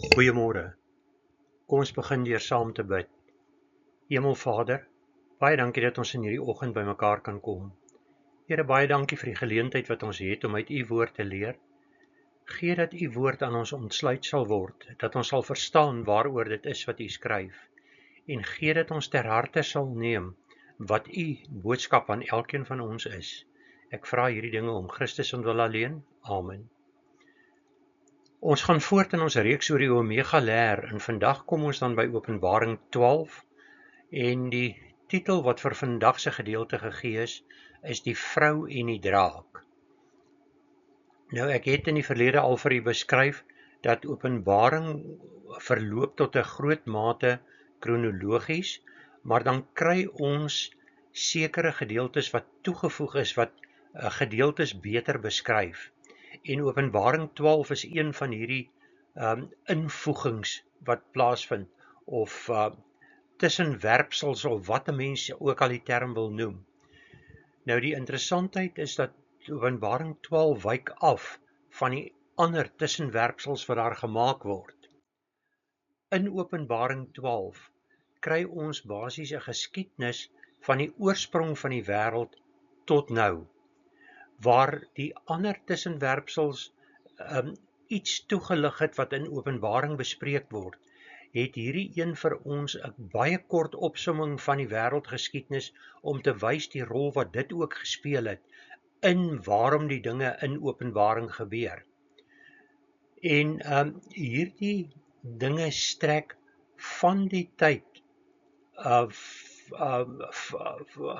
Goeiemôre. Kom ons begin deur saam te bid. Hemelvader, baie dankie dat ons in hierdie oggend bymekaar kan kom. Here, baie dankie vir die geleentheid wat ons het om uit U woord te leer. Gee dat U woord aan ons ontsluit sal word, dat ons sal verstaan waaroor dit is wat U skryf. En gee dat ons ter harte sal neem wat U boodskap aan elkeen van ons is. Ek vra hierdie dinge om Christus ontwil alleen. Amen. Ons gaan voort in ons reeks oor die Omega leer en vandag kom ons dan by Openbaring 12 en die titel wat vir vandag se gedeelte gegee is die vrou en die draak. Nou ek het in die verlede al vir u beskryf dat Openbaring verloop tot 'n groot mate kronologies, maar dan kry ons sekere gedeeltes wat toegevoeg is wat gedeeltes beter beskryf. En Openbaring 12 is een van hierdie invoegings wat plaasvind of tussenwerpsels of wat 'n mens ook al die term wil noem. Nou die interessantheid is dat Openbaring 12 wyk af van die ander tussenwerpsels wat daar gemaak word. In Openbaring 12 kry ons basies 'n geskiedenis van die oorsprong van die wêreld tot nou, waar die ander tussenwerpsels iets toegelig het wat in Openbaring bespreek word, het hierdie een vir ons 'n baie kort opsomming van die wêreldgeskiedenis om te wys die rol wat dit ook gespeel het in waarom die dinge in Openbaring gebeur. En hierdie dinge strek van die tyd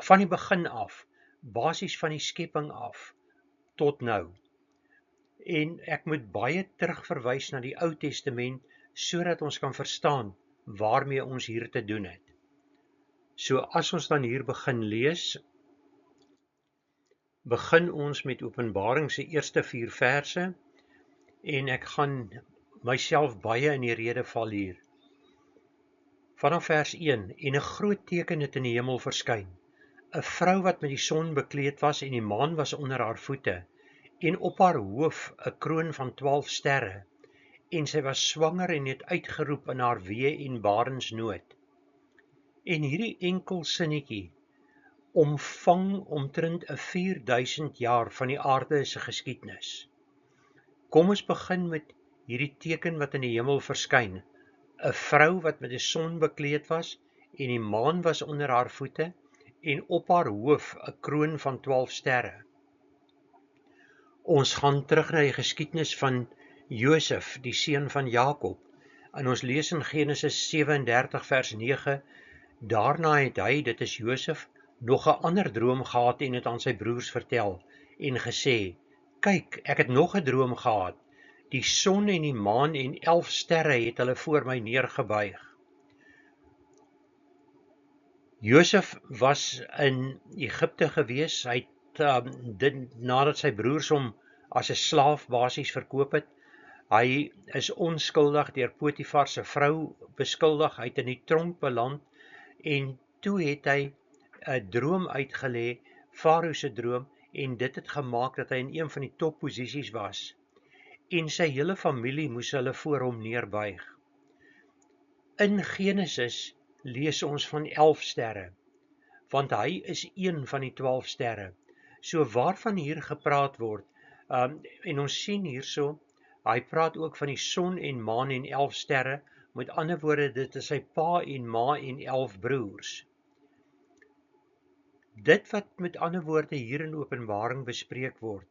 van die begin af, basies van die skepping af tot nou. En ek moet baie terugverwys na die Ou Testament sodat ons kan verstaan waarmee ons hier te doen het. So as ons dan hier begin lees, begin ons met Openbaring se eerste 4 verse en ek gaan myself baie in die rede val hier. Vanaf vers 1, en 'n groot teken het in die hemel verskyn, 'n vrou wat met die son bekleed was en die maan was onder haar voete, en op haar hoof 'n kroon van 12 sterre, en sy was swanger en het uitgeroep in haar wee en barensnood. En hierdie enkel sinnetjie omvang omtrent 'n 4000 jaar van die aarde se geskiedenis. Kom ons begin met hierdie teken wat in die hemel verskyn. 'n Vrou wat met die son bekleed was en die maan was onder haar voete en op haar hoof 'n kroon van 12 sterre. Ons gaan terug na die geskiedenis van Josef, die seun van Jakob, en ons lees in Genesis 37 vers 9, daarna het hy, dit is Josef, nog 'n ander droom gehad en het aan sy broers vertel en gesê, kyk, ek het nog 'n droom gehad, die son en die maan en 11 sterre het hulle voor my neergebuig. Josef was in Egipte gewees, hy het nadat sy broers hom as 'n slaaf basies verkoop het, hy is onskuldig deur Potifar se vrou beskuldig, hy het in die tronk beland en toe het hy 'n droom uitgelê, Farao se droom, en dit het gemaak dat hy in een van die topposisies was. En sy hele familie moes hulle voor hom neerbuig. In Genesis lees ons van 11 sterre, want hy is een van die 12 sterre. So waarvan hier gepraat word, en ons sien hierso, hy praat ook van die son en maan en 11 sterre, met ander woorde, dit is sy pa en ma en 11 broers. Dit wat met ander woorde hier in Openbaring bespreek word,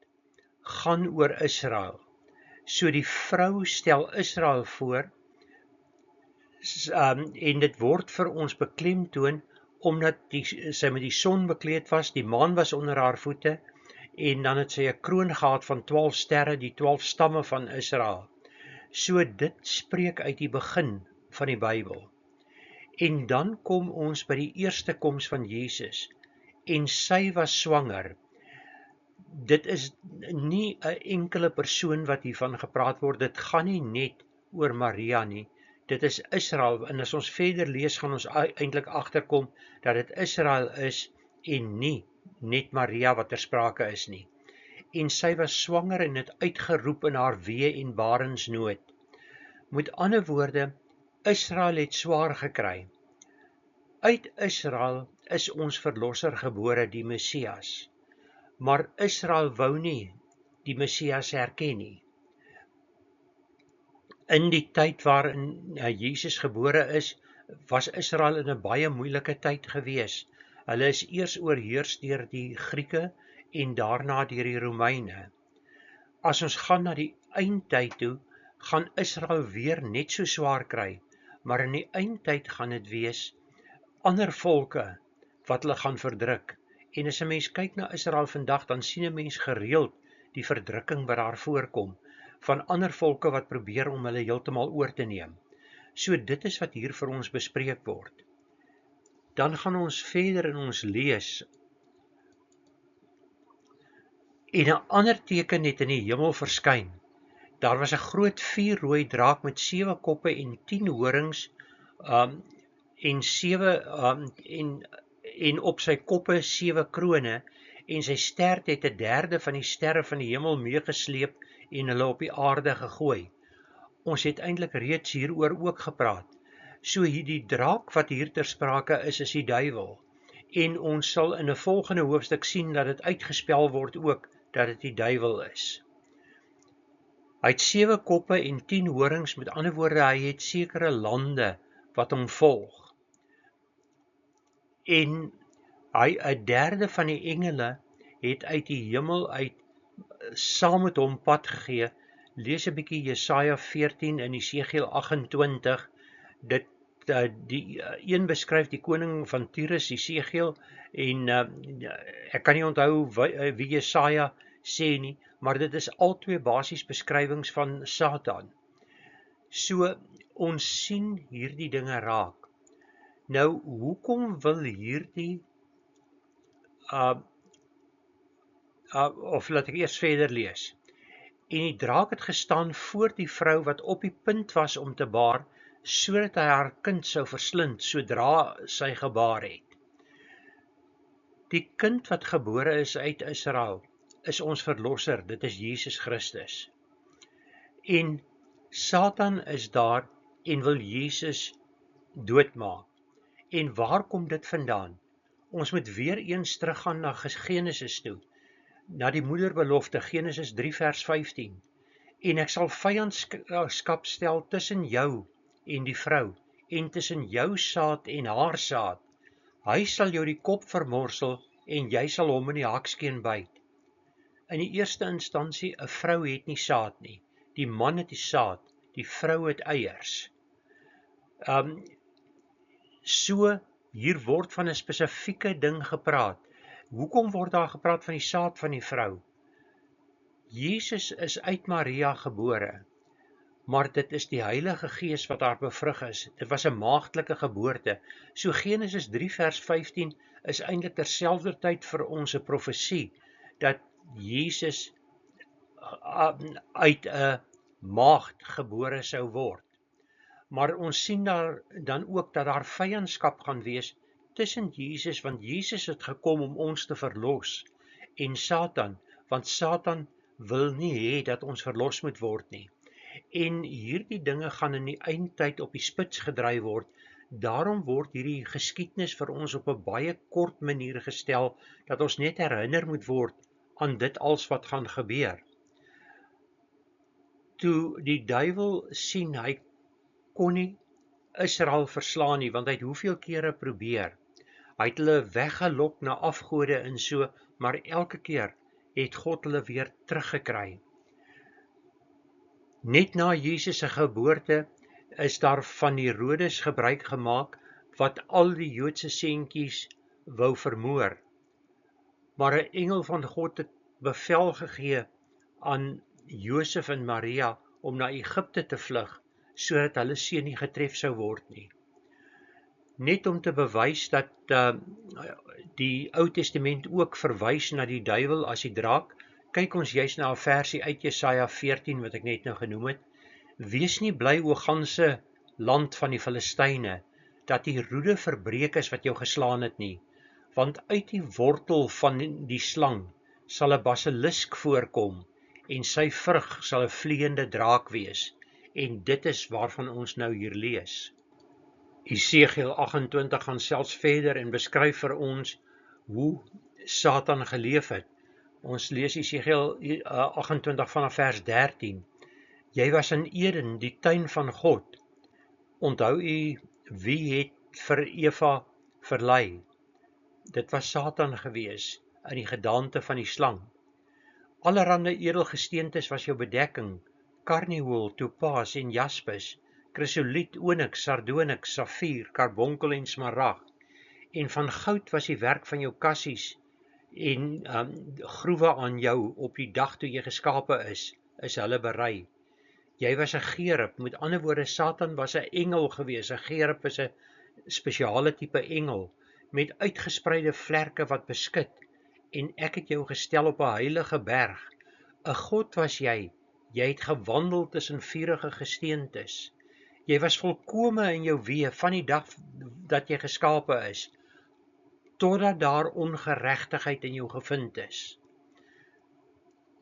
gaan oor Israel. So die vrou stel Israel voor, en dit word vir ons beklemtoon, omdat sy met die son bekleed was, die maan was onder haar voete, en dan het sy 'n kroon gehad van 12 sterre, die 12 stamme van Israel. So dit spreek uit die begin van die Bybel. En dan kom ons by die eerste koms van Jesus, en sy was swanger. Dit is nie 'n enkele persoon wat hiervan gepraat word, dit gaan nie net oor Maria nie, dit is Israel, en as ons verder lees, gaan ons eintlik agterkom dat dit Israel is, en nie net Maria wat ter sprake is nie. En sy was swanger en het uitgeroep in haar wee en barensnood. Met ander woorde, Israel het swaar gekry. Uit Israel is ons verlosser gebore, die Messias. Maar Israel wou nie die Messias herken nie. In die tyd waarin Jesus gebore is, was Israel in 'n baie moeilike tyd gewees. Hulle is eers oorheers deur die Grieke en daarna deur die Romeine. As ons gaan na die eindtyd toe, gaan Israel weer net so swaar kry, maar in die eindtyd gaan dit wees ander volke wat hulle gaan verdruk. En as 'n mens kyk na Israel vandag, dan sien 'n mens gereeld die verdrukking wat daar voorkom, van ander volke wat probeer om hulle heeltemal oor te neem. So dit is wat hier vir ons bespreek word. Dan gaan ons verder in ons lees. En 'n ander teken het in die hemel verskyn. Daar was 'n groot vuurrooi draak met 7 koppe en 10 horings, en op sy koppe 7 krone, en sy stert het 1/3 van die sterre van die hemel meegesleep en hulle op die aarde gegooi. Ons het eintlik reeds hieroor ook gepraat. So hierdie draak wat hier ter sprake is die duiwel. En ons sal in 'n volgende hoofstuk sien dat dit uitgespel word ook, dat dit die duiwel is. Hy het 7 koppe en 10 horings, met ander woorde, hy het sekere lande wat hom volg. En 1/3 van die engele het uit die hemel uit saam met hom pad gegee. Lees 'n bietjie Jesaja 14 en Esegiel 28. Die een beskryf die koning van Tyrus, Esegiel, en ek kan nie onthou wie Jesaja sê nie, maar dit is albei basies beskrywings van Satan. So ons sien hierdie dinge raak. Nou, hoekom wil hierdie of laat ek eers verder lees. En die draak het gestaan voor die vrou wat op die punt was om te baar, sodat hy haar kind sou verslind sodra sy gebaar het. Die kind wat gebore is uit Israel is ons verlosser, dit is Jesus Christus. En Satan is daar en wil Jesus doodmaak. En waar kom dit vandaan? Ons moet weer eens teruggaan na Genesis toe, na die moederbelofte, Genesis 3 vers 15. En ek sal vyandskap stel tussen jou en die vrou, en tussen jou saad en haar saad. Hy sal jou die kop vermorsel, en jy sal hom in die hakskeen byt. In die eerste instansie, 'n vrou het nie saad nie. Die man het die saad, die vrou het eiers. So, hier word van 'n spesifieke ding gepraat. Hoekom word daar gepraat van die saad van die vrou? Jesus is uit Maria gebore, maar dit is die Heilige Gees wat haar bevrug is. Dit was 'n maagdelike geboorte. So Genesis 3 vers 15 is eintlik terselfdertyd vir ons 'n profesie, dat Jesus uit 'n maagd gebore sou word. Maar ons sien daar dan ook dat daar vyandskap gaan wees tussen Jesus, want Jesus het gekom om ons te verlos, en Satan, want Satan wil nie hê dat ons verlos moet word nie. En hierdie dinge gaan in die eindtyd op die spits gedryf word. Daarom word hierdie geskiedenis vir ons op 'n baie kort manier gestel, dat ons net herinner moet word aan dit als wat gaan gebeur. Toe die duiwel sien, hy kon nie Israel verslaan nie, want hy het hoeveel kere probeer. Hy het hulle weggelok na afgode en so, maar elke keer het God hulle weer teruggekry. Net na Jesus se geboorte is daar van Herodes gebruik gemaak, wat al die Joodse seentjies wou vermoor. Maar 'n engel van God het bevel gegee aan Josef en Maria om na Egipte te vlug, sodat hulle seun nie getref sou word nie. Net om te bewys dat die Ou Testament ook verwys na die duiwel as die draak, kyk ons juist na 'n versie uit Jesaja 14 wat ek net nou genoem het. Wees nie bly, o ganse land van die Filistyne, dat die roede verbreek is wat jou geslaan het nie, want uit die wortel van die slang sal 'n basilisk voorkom, en sy vrug sal 'n vliegende draak wees, En dit is waarvan ons nou hier lees. Esegiel 28 gaan selfs verder en beskryf vir ons hoe Satan geleef het. Ons lees Esegiel 28 vanaf vers 13. Jy was in Eden, die tuin van God. Onthou u wie het vir Eva verlei? Dit was Satan gewees, in die gedaante van die slang. Allerhande edelgesteentes was jou bedekking, karniehool, topaas en jaspis, krisoliet, onyx, sardonyx, safier, karbonkel en smarag. En van goud was die werk van jou kassies en groewe aan jou op die dag toe jy geskape is hulle berei. Jy was 'n gerub, met ander woorde Satan was 'n engel gewees. 'n Gerub is 'n spesiale tipe engel met uitgespreide vlerke wat beskit. En ek het jou gestel op 'n heilige berg. 'n God was jy. Jy het gewandel tussen vurige gesteentes. Jy was volkome in jou weë van die dag dat jy geskape is, totdat daar ongeregtigheid in jou gevind is.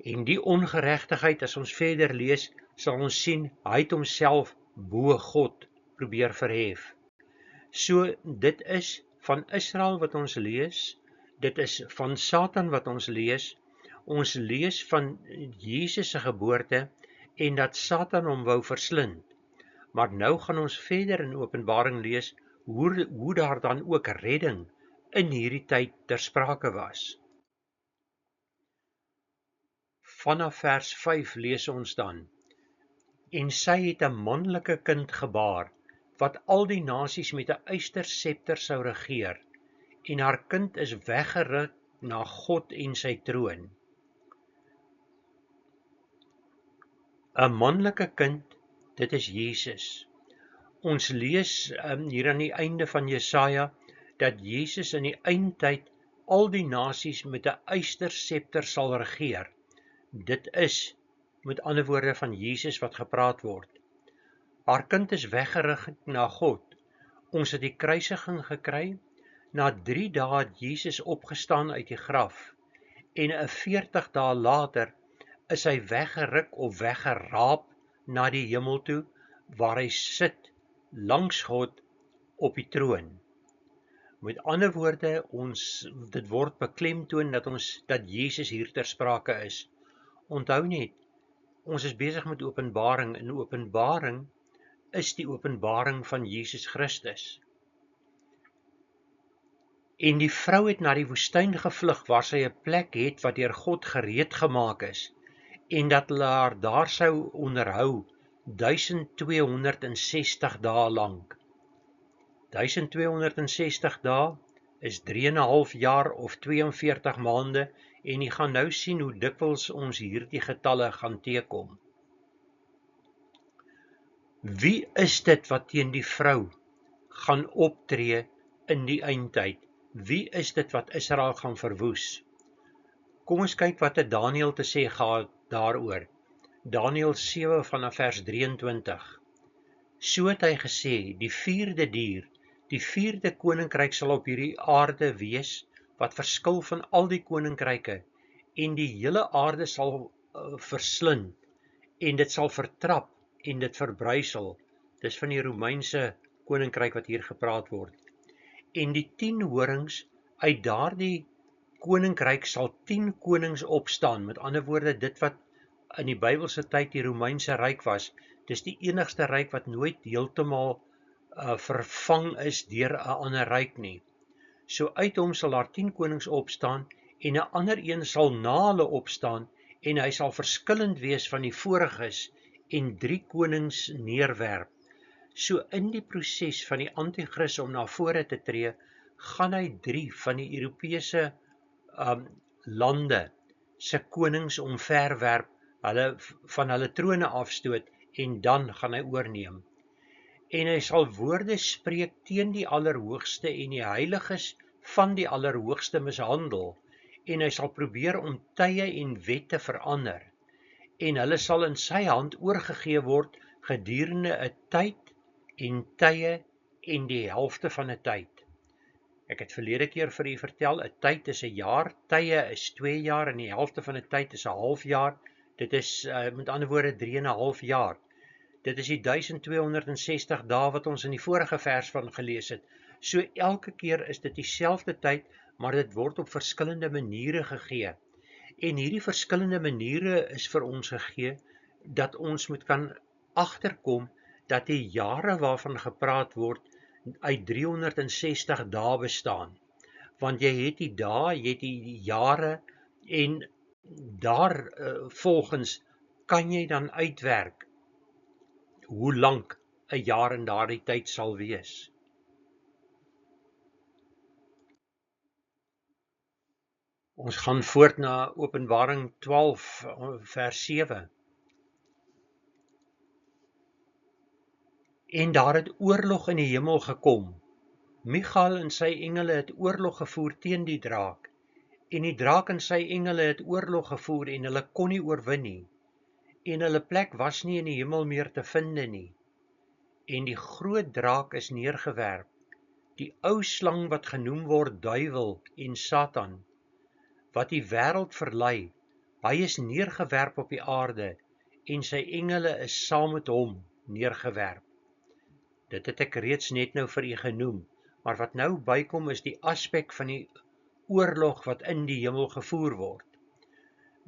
En die ongeregtigheid, as ons verder lees, sal ons sien, hy het homself bo God probeer verhef. So, dit is van Israel wat ons lees, dit is van Satan wat ons lees van Jesus se geboorte, en dat Satan hom wou verslind. Maar nou gaan ons verder in Openbaring lees, hoe daar dan ook redding in hierdie tyd ter sprake was. Vanaf vers 5 lees ons dan, en sy het 'n manlike kind gebaar, wat al die nasies met 'n ysterscepter sou regeer, en haar kind is weggeruk na God en sy troon. 'n manlike kind, dit is Jesus. Ons lees hier aan die einde van Jesaja, dat Jesus in die eindtyd al die nasies met 'n ysterscepter sal regeer. Dit is, met ander woorde, van Jesus wat gepraat word. Haar kind is weggerig na God. Ons het die kruisiging gekry. Na 3 dae het Jesus opgestaan uit die graf. En 'n 40 dae later is hy weggeruk of weggeraap na die hemel toe, waar hy sit langs God op die troon. Met ander woorde, dit word beklemtoon dat Jesus hier ter sprake is. Onthou net, ons is besig met Openbaring, en Openbaring is die openbaring van Jesus Christus. En die vrou het na die woestyn gevlug, waar sy 'n plek het wat deur God gereed gemaak is, en dat hulle haar daar sou onderhou 1260 dae lank. 1260 dae is 3,5 jaar of 42 maande, en jy gaan nou sien hoe dikwels ons hierdie getalle gaan teekom. Wie is dit wat teen die vrou gaan optree in die eindtyd? Wie is dit wat Israel gaan verwoes? Kom ons kyk wat het Daniël te sê gehad daaroor. Daniël 7 vanaf vers 23. So het hy gesê, die 4de dier, die 4de koninkryk sal op hierdie aarde wees, wat verskil van al die koninkryke, en die hele aarde sal verslind, en dit sal vertrap, en dit verbrysel. Dis van die Romeinse koninkryk wat hier gepraat word. En die 10 horings uit daardie koninkryk sal 10 konings opstaan. Met ander woorde, dit wat in die Bybelse tyd die Romeinse ryk was, dis die enigste ryk wat nooit heeltemal vervang is deur 'n ander ryk nie. So uit hom sal daar 10 konings opstaan, en 'n ander een sal na hulle opstaan, en hy sal verskillend wees van die voriges, en 3 konings neerwerp. So in die proses van die anti-kris om na vore te tree, gaan hy 3 van die Europese lande se konings omverwerp, hulle van hulle trone afstoot, en dan gaan hy oorneem. En hy sal woorde spreek teen die Allerhoogste en die heiliges van die Allerhoogste mishandel, en hy sal probeer om tye en wette verander, en hulle sal in sy hand oorgegee word gedurende 'n tyd en tye en die helfte van 'n tyd. Ek het verlede keer vir u vertel, 'n tyd is 'n jaar, tye is 2 jaar, en die helfte van 'n tyd is 'n half jaar. Dit is met ander woorde 3,5 jaar. Dit is die 1260 dae wat ons in die vorige vers van gelees het. So elke keer is dit dieselfde tyd, maar dit word op verskillende maniere gegee. En hierdie verskillende maniere is vir ons gegee, dat ons moet kan agterkom, dat die jare waarvan gepraat word, uit 360 dae bestaan. Want jy het die dae, jy het die jare, en daar volgens kan jy dan uitwerk hoe lank 'n jaar in daardie tyd sal wees. Ons gaan voort na Openbaring 12 vers 7. En daar het oorlog in die hemel gekom. Michael en sy engele het oorlog gevoer teen die draak. En die draak en sy engele het oorlog gevoer en hulle kon nie oorwin nie. En hulle plek was nie in die hemel meer te vind nie. En die groot draak is neergewerp, die ou slang wat genoem word duiwel en Satan, wat die wêreld verlei, hy is neergewerp op die aarde, en sy engele is saam met hom neergewerp. Dit het ek reeds net nou vir u genoem, maar wat nou bykom is die aspek van die oorlog wat in die hemel gevoer word.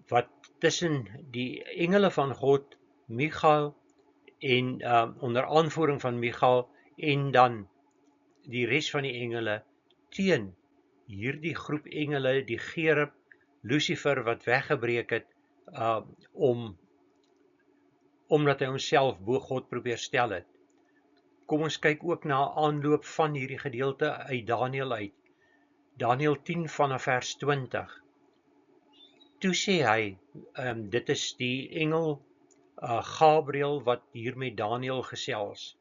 Wat tussen die engele van God, Michael, en onder aanvoering van Michael, en dan die res van die engele, teen hierdie groep engele, die Gerub, Lucifer wat weggebreek het, omdat hy homself bo God probeer stel het. Kom ons kyk ook na 'n aanloop van hierdie gedeelte uit Daniël uit. Daniël 10 vanaf vers 20. Toe sê hy, dit is die engel Gabriël wat hier met Daniël gesels.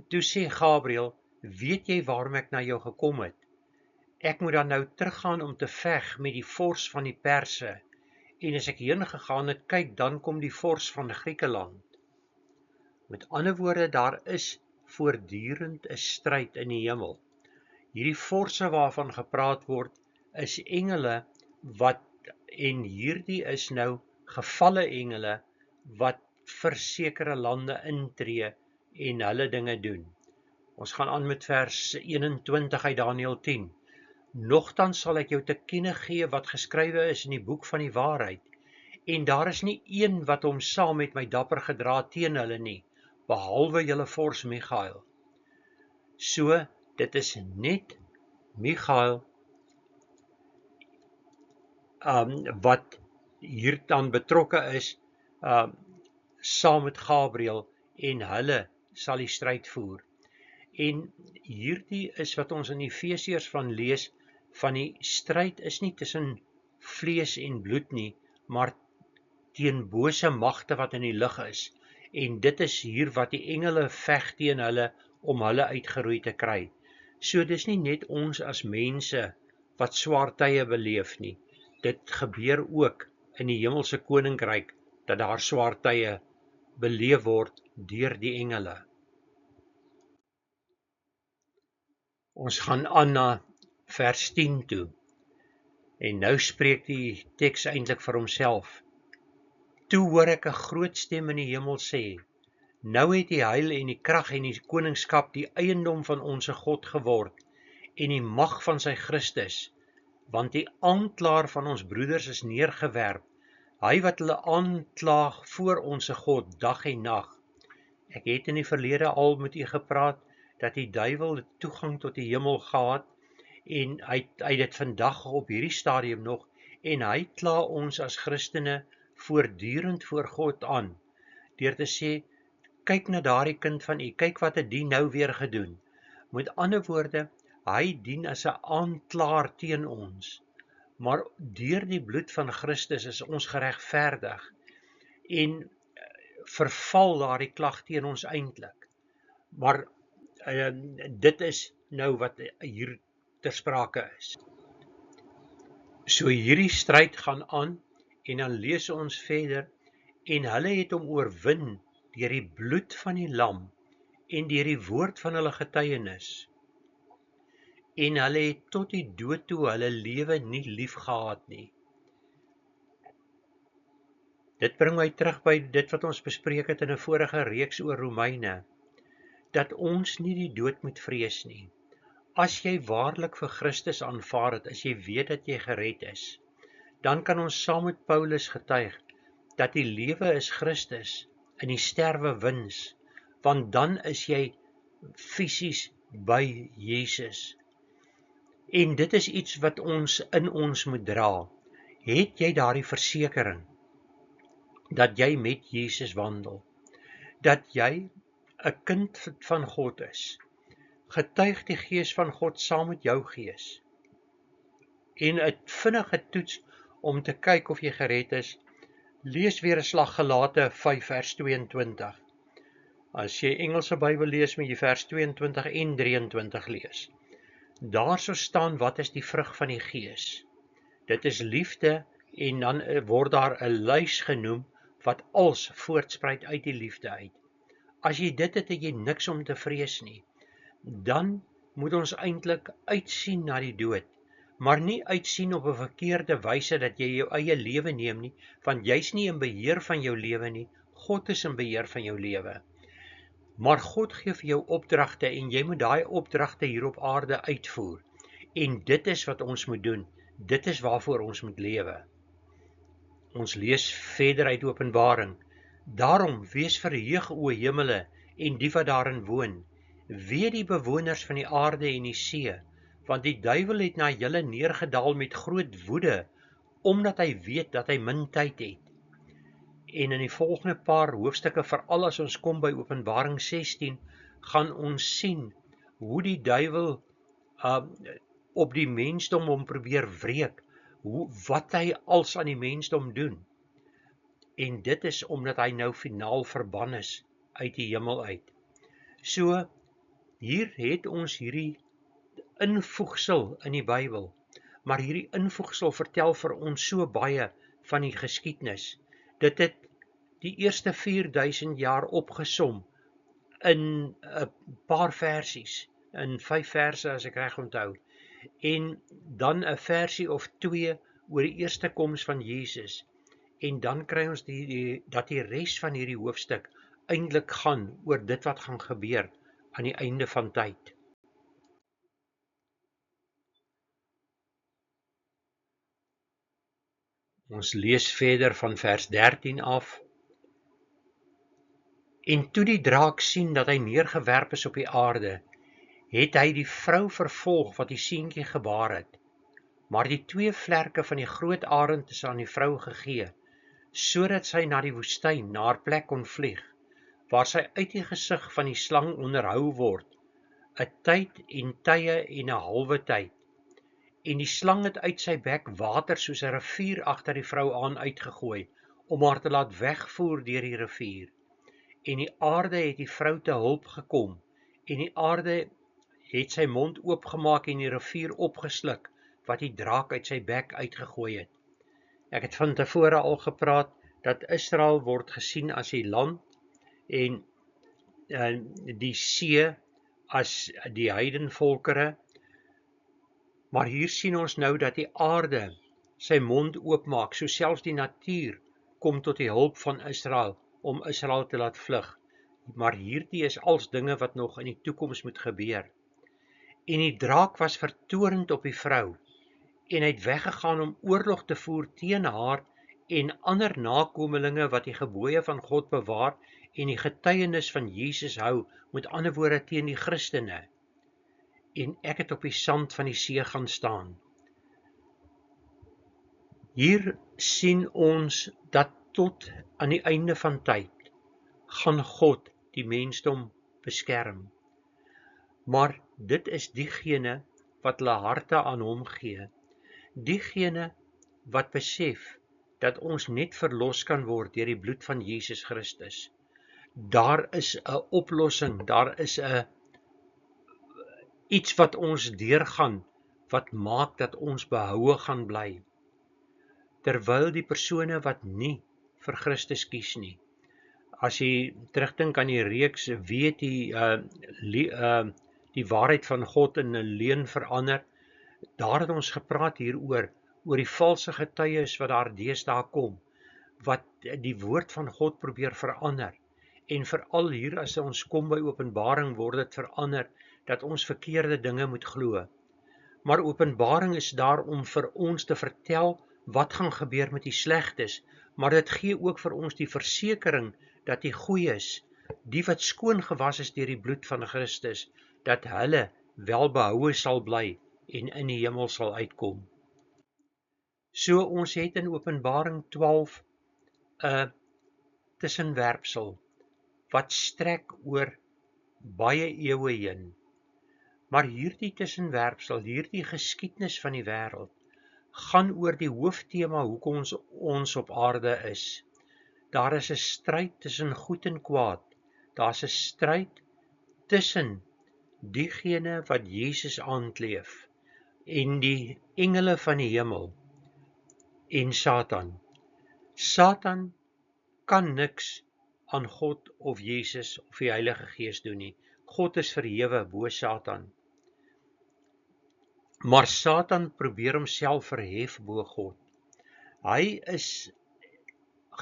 Toe sê Gabriël, weet jy waarom ek na jou gekom het? Ek moet dan nou teruggaan om te veg met die vors van die Perse. En as ek heen gegaan het, kyk, dan kom die vors van Griekeland. Met ander woorde, daar is voortdurend 'n stryd in die hemel. Hierdie forse waarvan gepraat word, is engele en hierdie is nou gevalle engele wat vir sekere lande intree en hulle dinge doen. Ons gaan aan met vers 21 uit Daniël 10. Nogtans sal ek jou te kenne gee wat geskrywe is in die boek van die waarheid, en daar is nie een wat hom saam met my dapper gedra teen hulle nie, behalwe julle vors Michael. So, dit is net Michael wat hier dan betrokke is, saam met Gabriël, en hulle sal die stryd voer. En hierdie is wat ons in Efesiërs van lees, van die stryd is nie tussen vlees en bloed nie, maar teen bose magte wat in die lug is. En dit is hier wat die engele veg teen hulle om hulle uitgeroei te kry. So dis nie net ons as mense wat swaar tye beleef nie. Dit gebeur ook in die hemelse koninkryk dat daar swaar tye beleef word deur die engele. Ons gaan aan na vers 10 toe. En nou spreek die teks eintlik vir homself. Toe hoor ek 'n groot stem in die hemel sê, nou het die heil en die krag en die koningskap die eiendom van onsse God geword, en die mag van sy Christus, want die aanklaer van ons broeders is neergewerp, hy wat hulle aanklaag voor onsse God dag en nag. Ek het in die verlede al met u gepraat, dat die duiwel toegang tot die hemel gehad, en hy dit vandag op hierdie stadium nog, en hy kla ons as Christene voortdurend voor God aan, deur te sê, kyk na daardie kind van u, kyk wat het die nou weer gedoen. Met ander woorde, hy dien as 'n aanklaer teen ons, maar deur die bloed van Christus is ons geregverdig, en verval daardie klag teen ons eintlik. Maar dit is nou wat hier ter sprake is. So hierdie stryd gaan aan, en dan lees ons verder, en hulle het hom oorwin deur die bloed van die lam, en deur die woord van hulle getuienis, en hulle het tot die dood toe hulle lewe nie lief gehad nie. Dit bring my terug by dit wat ons bespreek het in 'n vorige reeks oor Romeine, dat ons nie die dood moet vrees nie. As jy waarlik vir Christus aanvaar het, as jy weet dat jy gered is, dan kan ons saam met Paulus getuig, dat die lewe is Christus, en die sterwe wins, want dan is jy fisies by Jesus. En dit is iets wat ons in ons moet dra. Het jy daardie versekering, dat jy met Jesus wandel, dat jy 'n kind van God is, getuig die Gees van God saam met jou gees, en 'n vinnige toets om te kyk of jy gered is, lees weer 'n slag Galate 5 vers 22. As jy Engelse Bybel lees, moet jy vers 22 en 23 lees. Daarso staan, wat is die vrug van die Gees? Dit is liefde, en dan word daar 'n lys genoem, wat als voortspruit uit die liefde uit. As jy dit het, het jy niks om te vrees nie. Dan moet ons eintlik uitsien na die dood, maar nie uitsien op 'n verkeerde wyse dat jy jou eie lewe neem nie, want jy's nie in beheer van jou lewe nie, God is in beheer van jou lewe. Maar God gee vir jou opdragte, en jy moet daai opdragte hier op aarde uitvoer. En dit is wat ons moet doen, dit is waarvoor ons moet lewe. Ons lees verder uit Openbaring. Daarom wees verheug, o hemele, en die wat daarin woon. Wee die bewoners van die aarde en die see, want die duiwel het na julle neergedaal met groot woede, omdat hy weet dat hy min tyd het. En in die volgende paar hoofstukke, veral as ons kom by Openbaring 16, gaan ons sien hoe die duiwel op die mensdom hom probeer wreek, wat hy als aan die mensdom doen. En dit is omdat hy nou finaal verban is uit die hemel uit. So, hier het ons hierdie invoegsel in die Bybel, maar hierdie invoegsel vertel vir ons so baie van die geskiedenis. Dit het die eerste 4000 jaar opgesom in 'n paar versies, in 5 verse as ek reg onthou, en dan 'n versie of 2 oor die eerste koms van Jesus, en dan kry ons dat die res van hierdie hoofstuk eintlik gaan oor dit wat gaan gebeur aan die einde van tyd. Ons lees verder van vers 13 af. En toe die draak sien dat hy neergewerp is op die aarde, het hy die vrou vervolg wat die seentjie gebaar het. Maar die 2 vlerke van die groot arend is aan die vrou gegee, sodat sy na die woestyn, na haar plek kon vlieg, waar sy uit die gesig van die slang onderhou word, 'n tyd en tye en 'n halwe tyd. En die slang het uit sy bek water soos 'n rivier agter die vrou aan uitgegooi, om haar te laat wegvoer deur die rivier. En die aarde het die vrou te hulp gekom, en die aarde het sy mond oopgemaak en die rivier opgesluk, wat die draak uit sy bek uitgegooi het. Ek het van tevore al gepraat, dat Israel word gesien as die land, en die see as die heidenvolkere, maar hier sien ons nou dat die aarde sy mond oopmaak, so selfs die natuur kom tot die hulp van Israel, om Israel te laat vlug. Maar hierdie is als dinge wat nog in die toekoms moet gebeur. En die draak was vertorend op die vrou, en hy het weggegaan om oorlog te voer teen haar en ander nakomelinge wat die gebooie van God bewaar en die getuienis van Jesus hou, met ander woorde teen die Christene. En ek het op die sand van die see gaan staan. Hier sien ons dat tot aan die einde van tyd gaan God die mensdom beskerm. Maar dit is diegene wat hulle harte aan hom gee, diegene wat besef dat ons net verlos kan word deur die bloed van Jesus Christus. Daar is 'n oplossing, daar is 'n iets wat ons deurgaan, wat maak dat ons behoue gaan bly. Terwyl die persone wat nie vir Christus kies nie. As jy terugdink aan die reeks, weet die waarheid van God in 'n leuen verander, daar het ons gepraat hieroor, oor die valse getuies wat daar deesdae kom, wat die woord van God probeer verander. En veral hier as ons kom by Openbaring word dit verander dat ons verkeerde dinge moet glo. Maar Openbaring is daar om vir ons te vertel wat gaan gebeur met die slegtes, maar dit gee ook vir ons die versekering dat die goeies, die wat skoon gewas is deur die bloed van Christus, dat hulle welbehoue sal bly en in die hemel sal uitkom. So ons het in Openbaring 12 'n tussenwerpsel wat strek oor baie eeue heen. Maar hierdie tussenwerpsel, hierdie geskiedenis van die wêreld, gaan oor die hooftema hoekom ons op aarde is. Daar is 'n stryd tussen goed en kwaad. Daar's 'n stryd tussen diegene wat Jesus aankleef en die engele van die hemel en Satan. Satan kan niks aan God of Jesus of die Heilige Gees doen nie. God is verhewe bo Satan. Maar Satan probeer homself verhef bo God. Hy is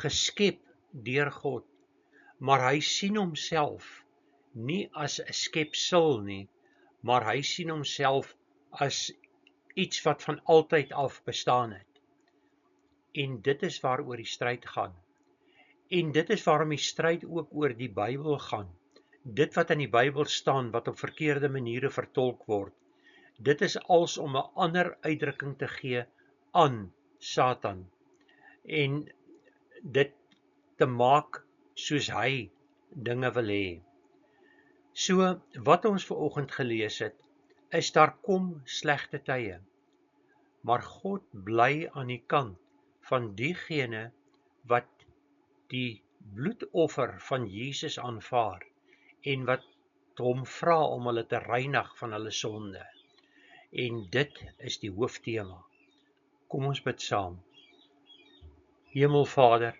geskep deur God, maar hy sien homself nie as 'n skepsel nie, maar hy sien homself as iets wat van altyd af bestaan het. En dit is waaroor die stryd gaan. En dit is waarom die stryd ook oor die Bybel gaan. Dit wat in die Bybel staan, wat op verkeerde maniere vertolk word, dit is als om 'n ander uitdrukking te gee aan Satan. En dit te maak soos hy dinge wil hê. So, wat ons vanoggend gelees het, is daar kom slegte tye. Maar God bly aan die kant van diegene wat die bloedoffer van Jesus aanvaar en wat hom vra om hulle te reinig van hulle sonde. En dit is die hooftema. Kom ons bid saam. Hemelvader,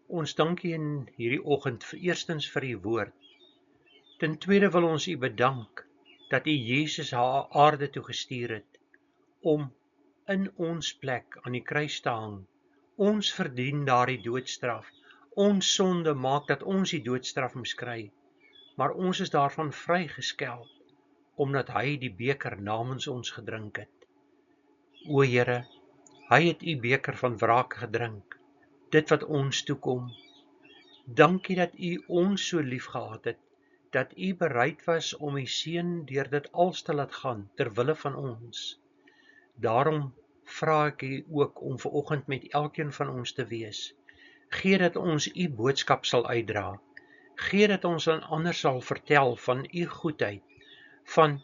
ons dank U in hierdie oggend eerstens vir U woord. Ten tweede wil ons U bedank dat U Jesus haar aarde toe gestuur het om in ons plek aan die kruis te hang. Ons verdien daardie doodstraf. Ons sonde maak dat ons die doodstraf moes kry, maar ons is daarvan vrygeskel, omdat hy die beker namens ons gedrink het. O Here, hy het U beker van wraak gedrink, dit wat ons toekom. Dankie dat U ons so lief gehad het, dat U bereid was om U seun deur dit alles te laat gaan, ter wille van ons. Daarom vra ek U ook om vanoggend met elkeen van ons te wees. Gee dat ons U boodskap sal uitdra. Gee dat ons aan ander sal vertel van U goedheid, van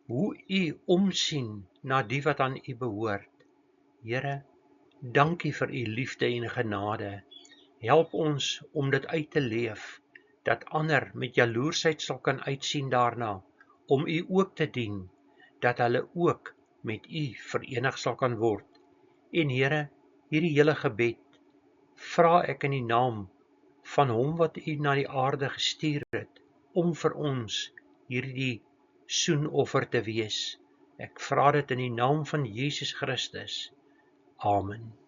hoe U omsien na die wat aan U behoort. Here, dankie vir U liefde en genade. Help ons om dit uit te leef, dat ander met jaloersheid sal kan uitsien daarna, om U ook te dien, dat hulle ook met U verenig sal kan word. En Here, hierdie hele gebed vra ek in die naam van Hom wat U na die aarde gestuur het, om vir ons hierdie soenoffer te wees. Ek vra dit in die naam van Jesus Christus. Amen.